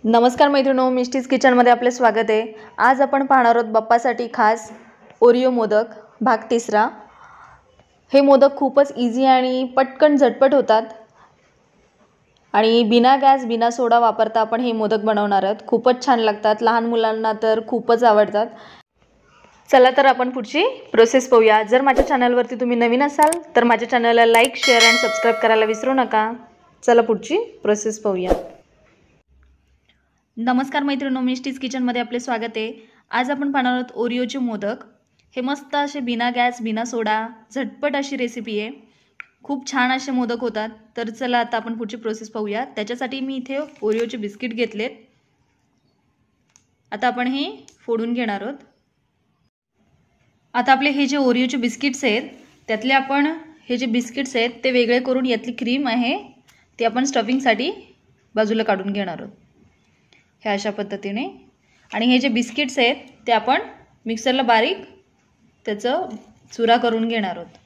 नमस्कार मैत्रिणो, मिस्टीज किचनमध्ये आपले स्वागत आहे। आज आपण पाहणार आहोत बाप्पासाठी खास ओरिओ मोदक भाग 3। हे मोदक खूपच इझी आणि पटकन झटपट होतात आणि बिना गॅस बिना सोडा वापरता आपण हे मोदक बनवणार आहोत। खूपच छान लागतात, लहान मुलांना तर खूपच आवडतात। चला तर आपण पुढची प्रोसेस पाहूया। जर माझ्या चॅनलवरती तुम्ही नवीन असाल तर माझ्या चॅनलला लाईक, शेअर आणि सबस्क्राइब करायला विसरू नका। चला पुढची प्रोसेस पाहूया। नमस्कार मैत्रिणो, मिस्टीज किचनमध्ये आपले स्वागत आहे। आज आपण पाहणार आहोत ओरिओचे मोदक। हे मस्त असे बिना गॅस बिना सोडा झटपट अशी रेसिपी आहे। खूप छान असे मोदक होतात। तर चला आता आपण पुढची प्रोसेस पाहूया। त्याच्यासाठी मी इथे ओरिओचे बिस्किट घेतलेत। आता आपण हे फोडून घेणार आहोत। आता आपले हे जे ओरिओचे बिस्किट्स आहेत त्यातले आपण हे जे बिस्किट्स आहेत ते वेगळे करून यातली क्रीम आहे ती आपण स्टफिंगसाठी बाजूला काढून घेणार आहोत हे अशा पद्धतीने। आणि हे जे बिस्किट्स आहेत ते आपण मिक्सरला बारीक त्याचं चुरा करून घेणार आहोत।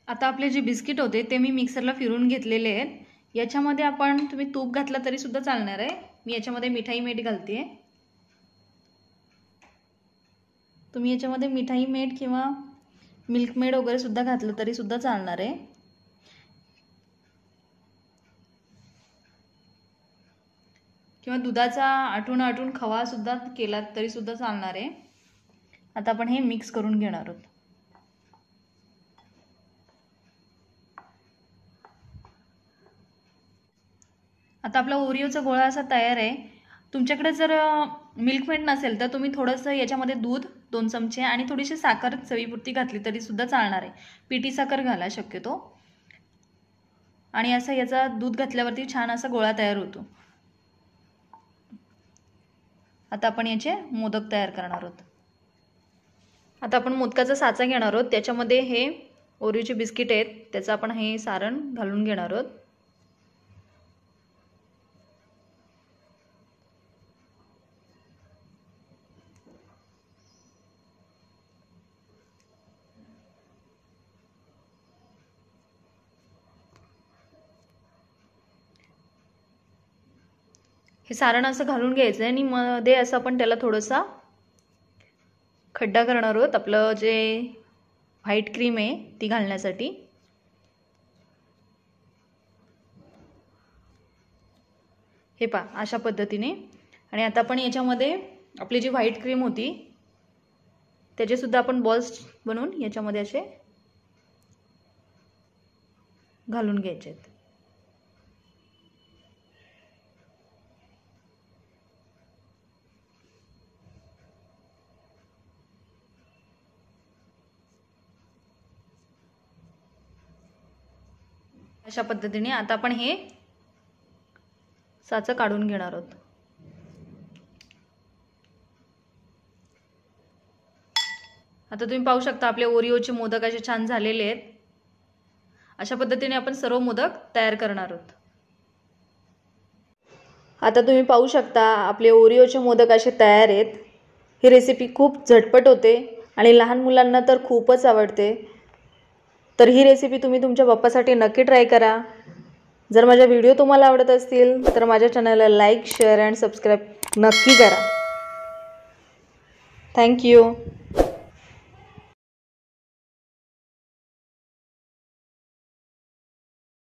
आता आपले जे बिस्किट होते ते मी मिक्सरला फिरवून घेतलेले आहेत। याच्यामध्ये आपण तुम्ही तूप घातलं तरी सुद्धा चालणार आहे। मी याच्यामध्ये मिठाई मीठ घालते। तुम्ही याच्यामध्ये मिठाई मीठ किंवा मिल्क मेड वगैरे सुद्धा घातलं तरी सुद्धा चालणार आहे। किंवा दुधाचा आटून खवा सुद्धा केला तरी सुद्धा चालणार आहे। आता आपण हे मिक्स करून घेणार आहोत। आता आपला ओरिओचा गोळा असा तयार आहे। तुमच्याकडे जर मिल्क मेड नसेल तर तुम्ही थोडंसं याच्यामध्ये दूध 2 चमचे आणि थोडीशी साखर चवीपुरती घातली तरी सुद्धा चालणार आहे। पिठी साखर घाला शक्यतो। आणि असं याचा दूध घातल्यावरती छान असा गोळा तयार होतो। आता आपण याचे मोदक तयार करणार आहोत। आता आपण मोदकाचा साचा घेणार आहोत। त्याच्यामध्ये हे ओरिओचे बिस्किट आहेत त्याचं आपण हे सारण घालून घेणार आहोत। हे सारण असं घालून घ्यायचं आणि मध्ये असं आपण त्याला थोडासा खड्डा करणार आहोत आपलं जे व्हाईट क्रीम आहे ती घालण्यासाठी। हे पहा अशा पद्धतीने। आणि आता आपण याच्यामध्ये आपली जी व्हाईट क्रीम होती त्याचे सुद्धा आपण बॉल्स बनवून याच्यामध्ये असे घालून घ्यायचे आहेत। अशा पद्धतीने आता आपण हे साचा काढून घेणार आहोत। आता तुम्ही पाहू शकता आपले ओरिओचे मोदक असे छान झालेले आहेत। अशा पद्धतीने आपण सर्व मोदक तयार करणार आहोत। आता तुम्ही पाहू शकता आपले ओरिओचे मोदक असे तयार आहेत। ही रेसिपी खूप झटपट होते आणि लहान मुलांना तर खूपच आवडते। तर ही रेसिपी तुम्ही तुमच्या बाप्पासाठी नक्की ट्राय करा। जर माझे व्हिडिओ तुम्हाला आवडत असतील तर माझ्या चॅनलला लाईक, शेअर आणि सबस्क्राइब नक्की करा। Thank you.